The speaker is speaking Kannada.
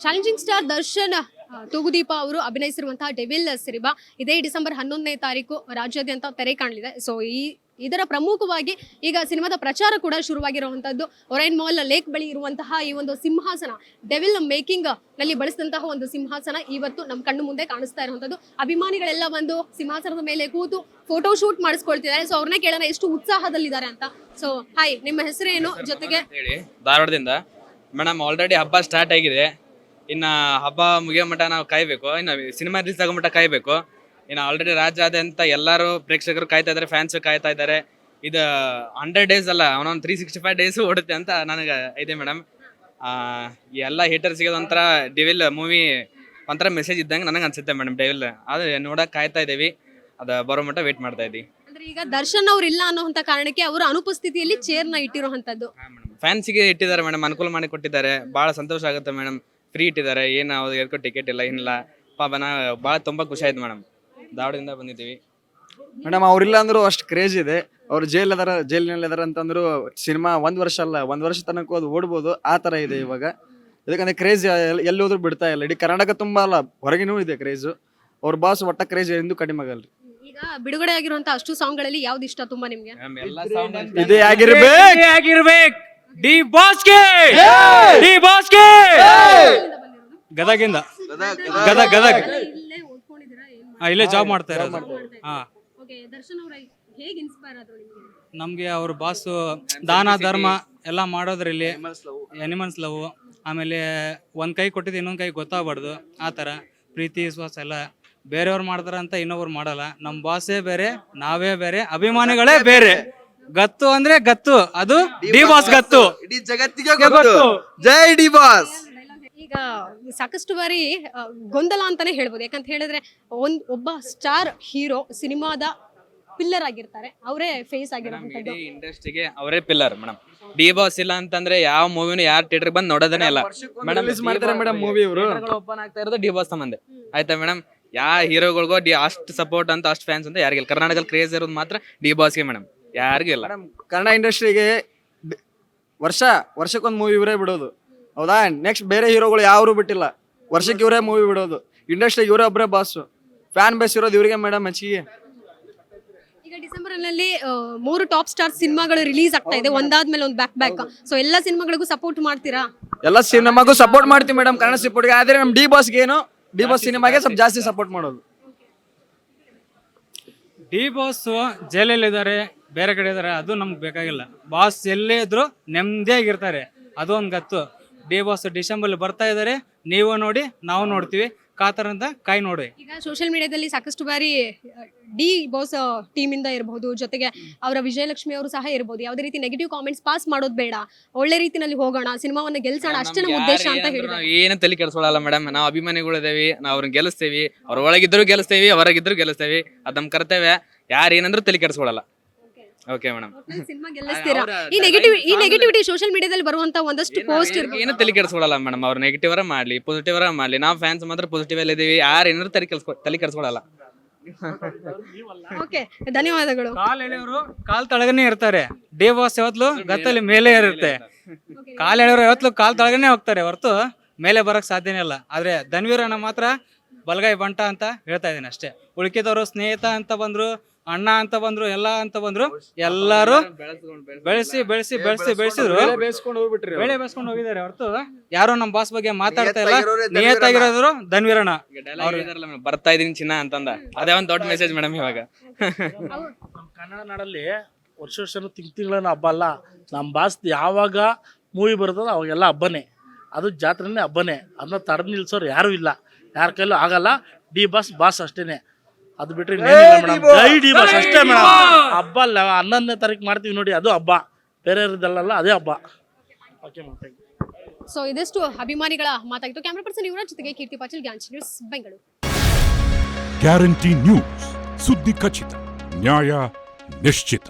ಚಾಲೆಂಜಿಂಗ್ ಸ್ಟಾರ್ ದರ್ಶನ್ ತೂಗುದೀಪ ಅವರು ಅಭಿನಯಿಸಿರುವಂತಹ ಡೆವಿಲ್ ಸಿನಿಮಾ ಇದೇ ಡಿಸೆಂಬರ್ 11ನೇ ತಾರೀಕು ರಾಜ್ಯಾದ್ಯಂತ ತೆರೆ ಕಾಣಲಿದೆ. ಸೊ ಇದರ ಪ್ರಮುಖವಾಗಿ ಈಗ ಸಿನಿಮಾದ ಪ್ರಚಾರ ಕೂಡ ಶುರುವಾಗಿರುವಂತದ್ದು. ಒರೈನ್ ಮಾಲ್ ಲೇಕ್ ಬಳಿ ಇರುವಂತಹ ಈ ಒಂದು ಸಿಂಹಾಸನ ಡೆವಿಲ್ ಮೇಕಿಂಗ್ ನಲ್ಲಿ ಬಳಸಿದಂತಹ ಒಂದು ಸಿಂಹಾಸನ ಇವತ್ತು ನಮ್ಮ ಕಣ್ಣು ಮುಂದೆ ಕಾಣಿಸ್ತಾ ಇರುವಂತದ್ದು. ಅಭಿಮಾನಿಗಳೆಲ್ಲ ಬಂದು ಸಿಂಹಾಸನದ ಮೇಲೆ ಕೂತು ಫೋಟೋ ಶೂಟ್ ಮಾಡಿಸ್ಕೊಳ್ತಿದ್ದಾರೆ. ಸೊ ಅವ್ರನ್ನ ಕೇಳೋಣ ಎಷ್ಟು ಉತ್ಸಾಹದಲ್ಲಿದ್ದಾರೆ ಅಂತ. ಸೊ ಹಾಯ್, ನಿಮ್ಮ ಹೆಸರೇನು? ಜೊತೆಗೆ ಧಾರವಾಡದಿಂದ ಮೇಡಮ್ ಆಲ್ರೆಡಿ ಹಬ್ಬ ಸ್ಟಾರ್ಟ್ ಆಗಿದೆ. ಇನ್ನು ಹಬ್ಬ ಮುಗಿಯೋ ಮಟ್ಟ ನಾವು ಕಾಯ್ಬೇಕು, ಇನ್ನು ಸಿನಿಮಾ ರಿಲೀಸ್ ಆಗೋ ಮಟ್ಟ ಕಾಯ್ಬೇಕು. ಇನ್ನು ಆಲ್ರೆಡಿ ರಾಜ್ಯಾದ್ಯಂತ ಎಲ್ಲರೂ ಪ್ರೇಕ್ಷಕರು ಕಾಯ್ತಾ ಇದ್ದಾರೆ, ಫ್ಯಾನ್ಸ್ ಕಾಯ್ತಾ ಇದ್ದಾರೆ. ಇದು 100 ಡೇಸ್ ಅಲ್ಲ, ಅವನೊಂದು 365 ಡೇಸ್ ಓಡುತ್ತೆ ಅಂತ ನನಗೆ ಇದೆ ಮೇಡಮ್. ಎಲ್ಲ ಹೀಟರ್ಸ್ಗೆ ಒಂಥರ ಡೆವಿಲ್ ಮೂವಿ ಒಂಥರ ಮೆಸೇಜ್ ಇದ್ದಂಗೆ ನನಗೆ ಅನ್ಸುತ್ತೆ ಮೇಡಮ್. ಡೆವಿಲ್ ಅದು ನೋಡಕ್ ಕಾಯ್ತಾ ಇದ್ದೀವಿ, ಅದು ಬರೋ ಮಟ್ಟ ವೇಟ್ ಮಾಡ್ತಾ ಇದ್ದೀವಿ. ಅಂದ್ರೆ ಈಗ ದರ್ಶನ್ ಅವ್ರು ಇಲ್ಲ ಅನ್ನೋಂತ ಕಾರಣಕ್ಕೆ ಅವರ ಅನುಪಸ್ಥಿತಿಯಲ್ಲಿ ಚೇರ್ನ ಇಟ್ಟಿರುವಂತದ್ದು. ಫ್ಯಾನ್ಸಿಗೆ ಇಟ್ಟಿದ್ದಾರೆ ಮೇಡಮ್, ಅನುಕೂಲ ಮಾಡಿ ಕೊಟ್ಟಿದ್ದಾರೆ. ಭಾಳ ಸಂತೋಷ ಆಗುತ್ತೆ ಮೇಡಮ್. ಫ್ರೀ ಇಟ್ಟಿದ್ದಾರೆ, ಏನು ಅವ್ರಿಗೆ ಟಿಕೆಟ್ ಇಲ್ಲ ಏನಿಲ್ಲ. ಪಾಪ ಭಾಳ ತುಂಬ ಖುಷಿ ಆಯ್ತು ಮೇಡಮ್. ಧಾರವಾಡದಿಂದ ಬಂದಿದ್ದೀವಿ ಮೇಡಮ್. ಅವ್ರಿಲ್ಲ ಅಂದ್ರು ಅಷ್ಟು ಕ್ರೇಜ್ ಇದೆ. ಅವ್ರು ಜೈಲಿನಲ್ಲಿ ಅದಾರ ಅಂತಂದ್ರು ಸಿನಿಮಾ 1 ವರ್ಷ ಅಲ್ಲ 1 ವರ್ಷ ತನಕ ಅದು ಓಡ್ಬೋದು, ಆ ತರ ಇದೆ ಇವಾಗ. ಇದಕ್ಕಂದ್ರೆ ಕ್ರೇಜ್ ಎಲ್ಲೋದ್ರೂ ಬಿಡ್ತಾ ಇಲ್ಲ. ಇಡೀ ಕರ್ನಾಟಕ ತುಂಬಾ ಅಲ್ಲ, ಹೊರಗಿನೂ ಇದೆ ಕ್ರೇಜ್. ಅವ್ರ ಬಾಸ್ ಒಟ್ಟ ಕ್ರೇಜ್ ಎಂದು ಕಡಿಮೆ ಆಗಲ್ರಿ. ಈಗ ಬಿಡುಗಡೆ ಆಗಿರುವಂತಹ ಅಷ್ಟು ಸಾಂಗ್ ಗಳಲ್ಲಿ ಯಾವ್ದು ಇಷ್ಟ ತುಂಬಾ ನಿಮ್ಗೆ? ಇದೇ ಆಗಿರ್ಬೇಕು. ಡಿ ಬಾಸ್ಗೆ ಗದಗಿಂದ ಗದಗ್ ಇಲ್ಲೇ ಓದ್ಕೊಂಡಿದ್ದೀರಾ? ಇಲ್ಲೇ ಜಾಬ್ ಮಾಡ್ತಾ ಇರೋದು. ದರ್ಶನ್ ಅವ್ರ ಹೇಗೆ ಇನ್ಸ್ಪೈರ್ ಆದ್ರು ನಿಮ್ಗೆ? ನಮ್ಗೆ ಅವ್ರ ಬಾಸು ದಾನ ಧರ್ಮ ಎಲ್ಲ ಮಾಡೋದ್ರಲ್ಲಿ, ಎನಿಮಲ್ಸ್ ಲವ್, ಆಮೇಲೆ ಒಂದ್ ಕೈ ಕೊಟ್ಟಿದ್ದು ಇನ್ನೊಂದ್ ಕೈ ಗೊತ್ತಾಗ್ಬಾರ್ದು, ಆ ತರ ಪ್ರೀತಿ ವಿಶ್ವಾಸ ಎಲ್ಲ. ಬೇರೆಯವ್ರು ಮಾಡ್ತಾರ ಅಂತ ಇನ್ನೊಬ್ರು ಮಾಡಲ್ಲ. ನಮ್ ಬಾಸೇ ಬೇರೆ, ನಾವೇ ಬೇರೆ, ಅಭಿಮಾನಿಗಳೇ ಬೇರೆ. ಗತ್ತು ಅಂದ್ರೆ ಗತ್ತು, ಅದು ಡಿ ಬಾಸ್ ಗತ್ತು, ಇಡೀ ಜಗತ್ತಿಗೆ ಗೊತ್ತು. ಜೈ ಡಿ ಬಾಸ್. ಈಗ ಸಾಕಷ್ಟು ಬಾರಿ ಗೊಂದಲ ಅಂತಾನೆ ಹೇಳ್ಬೋದು. ಯಾಕಂತ ಹೇಳಿದ್ರೆ ಒಬ್ಬ ಸ್ಟಾರ್ ಹೀರೋ ಸಿನಿಮಾದ ಪಿಲ್ಲರ್ ಆಗಿರ್ತಾರೆ, ಅವರೇ ಫೇಸ್ ಆಗಿರುವಂತದ್ದು. ಇಂಡಸ್ಟ್ರಿಗೆ ಅವರೇ ಪಿಲ್ಲರ್ ಮೇಡಮ್. ಡಿ ಬಾಸ್ ಇಲ್ಲ ಅಂತಂದ್ರೆ ಯಾವ ಮೂವಿನೂ ಯಾರು ಥಿಯೇಟರ್ ಬಂದು ನೋಡೋದನೇ ಇಲ್ಲ ಮೇಡಮ್. ಮಾಡ್ತಾರೆ ಮೇಡಮ್ ಮೂವಿ. ಅವರು ಓಪನ್ ಆಗ್ತಾ ಇರೋದು ಡಿ ಬಾಸ್ ಸಂಬಂಧ ಆಯ್ತಾ ಮೇಡಮ್. ಯಾವ ಹೀರೋಗಳಿಗೋ ಅಷ್ಟು ಸಪೋರ್ಟ್ ಅಂತ ಅಷ್ಟು ಫ್ಯಾನ್ಸ್ ಅಂತ ಯಾರಿಗಿಲ್ಲ. ಕರ್ನಾಟಕದಲ್ಲಿ ಕ್ರೇಜ್ ಇರೋದು ಮಾತ್ರ ಡಿ ಬಾಸ್ಗೆ ಮೇಡಮ್, ಯಾರಿಗೂ ಇಲ್ಲ. ಕನ್ನಡ ಇಂಡಸ್ಟ್ರಿಗೆ ವರ್ಷಕ್ಕೊಂದು ಮೂವಿ ಇವರೇ ಬಿಡೋದು, ಹೌದಾ? ನೆಕ್ಸ್ಟ್ ಬೇರೆ ಹೀರೋಗಳು ಯಾರು ಬಿಟ್ಟಿಲ್ಲ. ವರ್ಷಕ್ಕೆ ಇವರೇ ಮೂವಿ ಬಿಡೋದು. ಇಂಡಸ್ಟ್ರಿಗೆ ಇವರೇ ಒಬ್ಬರೇ ಬಾಸು. ಫ್ಯಾನ್ ಬೇಸ್ ಇರೋದು ಇವರಿಗೆ ಮೇಡಮ್ ಹೆಚ್ಚಿಗೆ. ಈಗ ಡಿಸೆಂಬರ್ ನಲ್ಲಿ 3 ಟಾಪ್ ಸ್ಟಾರ್ ಸಿನಿಮಾಗಳು ರಿಲೀಸ್ ಆಗ್ತಾ ಇದೆ, ಒಂದಾದ್ಮೇಲೆ ಒಂದು ಬ್ಯಾಕ್. ಸೊ ಎಲ್ಲ ಸಿನಿಮಾಗಳಿಗೂ ಸಪೋರ್ಟ್ ಮಾಡ್ತೀರಾ? ಎಲ್ಲ ಸಿನಿಮಾಗೂ ಸಪೋರ್ಟ್ ಮಾಡ್ತೀವಿ ಮೇಡಮ್, ಕನ್ನಡ ಸಪೋರ್ಟ್ಗೆ. ಆದ್ರೆ ನಮ್ ಡಿ ಬಾಸ್ಗೆ ಏನು, ಡಿ ಬಾಸ್ ಸಿನಿಮಾಗೆ ಸ್ವಲ್ಪ ಜಾಸ್ತಿ ಸಪೋರ್ಟ್ ಮಾಡೋದು. ಡಿ ಬಾಸ್ ಜೈಲಲ್ಲಿದ್ದಾರೆ, ಬೇರೆ ಕಡೆ ಇದಾರೆ, ಅದು ನಮ್ಗೆ ಬೇಕಾಗಿಲ್ಲ. ಬಾಸ್ ಎಲ್ಲೇ ಇದ್ರು ನೆಮ್ಮದಿಯಾಗಿರ್ತಾರೆ, ಅದು ಒಂದು ಗತ್ತು. ಡಿ ಬಾಸ್ ಡಿಸೆಂಬರ್ ಬರ್ತಾ ಇದಾರೆ, ನೀವು ನೋಡಿ ನಾವು ನೋಡ್ತೀವಿ, ಕಾತರಂತ ಕಾಯಿ ನೋಡಿ. ಈಗ ಸೋಷಿಯಲ್ ಮೀಡಿಯಾದಲ್ಲಿ ಸಾಕಷ್ಟು ಬಾರಿ ಡಿ ಬಾಸ್ ಟೀಮ್ ಇಂದ ಇರಬಹುದು, ಜೊತೆಗೆ ಅವರ ವಿಜಯಲಕ್ಷ್ಮಿ ಅವರು ಸಹ ಇರಬಹುದು, ಯಾವುದೇ ರೀತಿ ನೆಗೆಟಿವ್ ಕಾಮೆಂಟ್ಸ್ ಪಾಸ್ ಮಾಡೋದು ಬೇಡ, ಒಳ್ಳೆ ರೀತಿನಲ್ಲಿ ಹೋಗೋಣ, ಸಿನಿಮಾವನ್ನ ಗೆಲ್ಸೋಣ, ಅಷ್ಟೇ ನಮ್ಮ ಉದ್ದೇಶ ಅಂತ ಹೇಳಿದ್ರು. ಏನು ತಲೆ ಕೆಡಿಸ್ಕೊಳ್ಳಲ್ಲ ಮೇಡಮ್. ನಾವು ಅಭಿಮಾನಿಗಳಿದೇವಿ, ನಾವು ಅವ್ರನ್ನ ಗೆಲ್ಲಿಸ್ತೀವಿ. ಅವ್ರ ಒಳಗಿದ್ರು ಗೆಲ್ಲಿಸ್ತೀವಿ, ಹೊರಗಿದ್ರು ಗೆಲ್ಲಿಸ್ತೀವಿ. ಅದ್ ನಮ್ ಕರ್ತವ್ಯ. ಯಾರು ಏನಂದ್ರೂ ತಲೆ ಕೆಡಿಸ್ಕೊಳ್ಳಲ್ಲ. Okay madam. ಸಿನಿಮಾ ಗೆಲ್ಲಿಸ್ತೀರಾ? ಈ ನೆಗೆಟಿವಿಟಿ ಸೋಷಿಯಲ್ ಮೀಡಿಯಾದಲ್ಲಿ ಬರುವಂತ ಒಂದಷ್ಟು ಪೋಸ್ಟ್ ಏನು ತಲೆ ಕೆಡಿಸ್ಕೊಳ್ಳಲ್ಲ ಮೇಡಮ್. ಅವ್ರು ನೆಗೆಟಿವ್ ಮಾಡ್ಲಿ, ಪಾಸಿಟಿವ್ ಮಾಡ್ಲಿ, ನಾವು ಫ್ಯಾನ್ಸ್ ಮಾತ್ರ ಪಾಸಿಟಿವ್ ಅಲ್ಲಿ ಇದೀವಿ. ಯಾರು ಏನಾದ್ರು ತಲೆ ಕೆಡಿಸ್ಕೊಳ್ಳಲ್ಲ. ಓಕೆ, ಧನ್ಯವಾದಗಳು. ಕಾಲ್ ಎಳೆಯವರು ಕಾಲ್ ತಳಗನೆ ಇರ್ತಾರೆ. ಡಿ ಬಾಸ್ ಯಾವತ್ಲು ಗತ್ತಲ್ಲಿ ಮೇಲೆ ಇರುತ್ತೆ. ಕಾಲ್ ಎಳೆಯವರು ಯಾವತ್ಲು ಕಾಲ್ ತಳಗನೆ ಹೋಗ್ತಾರೆ, ಹೊರತು ಮೇಲೆ ಬರಕ್ ಸಾಧ್ಯನೇ ಇಲ್ಲ. ಆದ್ರೆ ಧನ್ವೀರನ ಮಾತ್ರ ಬಲಗೈ ಬಂಟ ಅಂತ ಹೇಳ್ತಾ ಇದ್ದೀನಿ ಅಷ್ಟೇ. ಉಳ್ಕಿದವರು ಸ್ನೇಹಿತ ಅಂತ ಬಂದ್ರು, ಅಣ್ಣ ಅಂತ ಬಂದ್ರು, ಎಲ್ಲ ಅಂತ ಬಂದ್ರು, ಎಲ್ಲಾರು ಬೆಳೆಸಿದ್ರು, ಬೆಳೆ ಬೇಸ್ಕೊಂಡು ಹೋಗಿದ್ದಾರೆ, ಹೊರತು ಯಾರೋ ನಮ್ ಬಾಸ್ ಬಗ್ಗೆ ಮಾತಾಡ್ತಾ ಇಲ್ಲ. ನಿಯತ್ತಾಗಿರೋದ್ರು ಧನ್ವೀರಣ್ಣ. ಬರ್ತಾ ಇದೀನಿ ಚಿನ್ನ ಅಂತಂದ, ಅದೇ ಒಂದ್ ದೊಡ್ಡ ಮೆಸೇಜ್ ಮೇಡಮ್. ಇವಾಗ ಕನ್ನಡ ನಾಡಲ್ಲಿ ವರ್ಷ ತಿಂಗಳನ್ನ ಹಬ್ಬ ಅಲ್ಲ. ನಮ್ ಬಾಸ್ ಯಾವಾಗ ಮೂವಿ ಬರ್ತದ ಅವಾಗೆಲ್ಲ ಹಬ್ಬನೇ, ಅದು ಜಾತ್ರೆನೇ ಹಬ್ಬನೇ. ಅದನ್ನ ತಡೆದು ನಿಲ್ಸೋರು ಯಾರು ಇಲ್ಲ, ಯಾರ ಕೈಲೂ ಆಗಲ್ಲ. ಡಿ ಬಾಸ್ ಅಷ್ಟೇನೆ, ಅದು ಬಿಟ್ರೆ ಮೇಡಮ್. ಜೈ ಡಿ ಬಾಸ್ ಅಷ್ಟೇ ಮೇಡಮ್. ಹಬ್ಬ ಅಲ್ಲ, 11ನೇ ತಾರೀಕು ಮಾಡ್ತೀವಿ ನೋಡಿ, ಅದು ಹಬ್ಬ. ಬೇರೆ ಇರೋದಲ್ಲ, ಅದೇ ಹಬ್ಬ. Okay madam. ಸೊ ಇದೆಷ್ಟು ಅಭಿಮಾನಿಗಳ ಮಾತಾಗಿತ್ತು. ಕ್ಯಾಮರಾ ಪರ್ಸನ್ ಇವರ ಜೊತೆಗೆ ಕೀರ್ತಿ ಪಾಟೀಲ್, ಗ್ಯಾನ್ಸ್ ನ್ಯೂಸ್, ಬೆಂಗಳೂರು. ಗ್ಯಾರಂಟಿ ನ್ಯೂಸ್, ಸುದ್ದಿ ಖಚಿತ, ನ್ಯಾಯ ನಿಶ್ಚಿತ.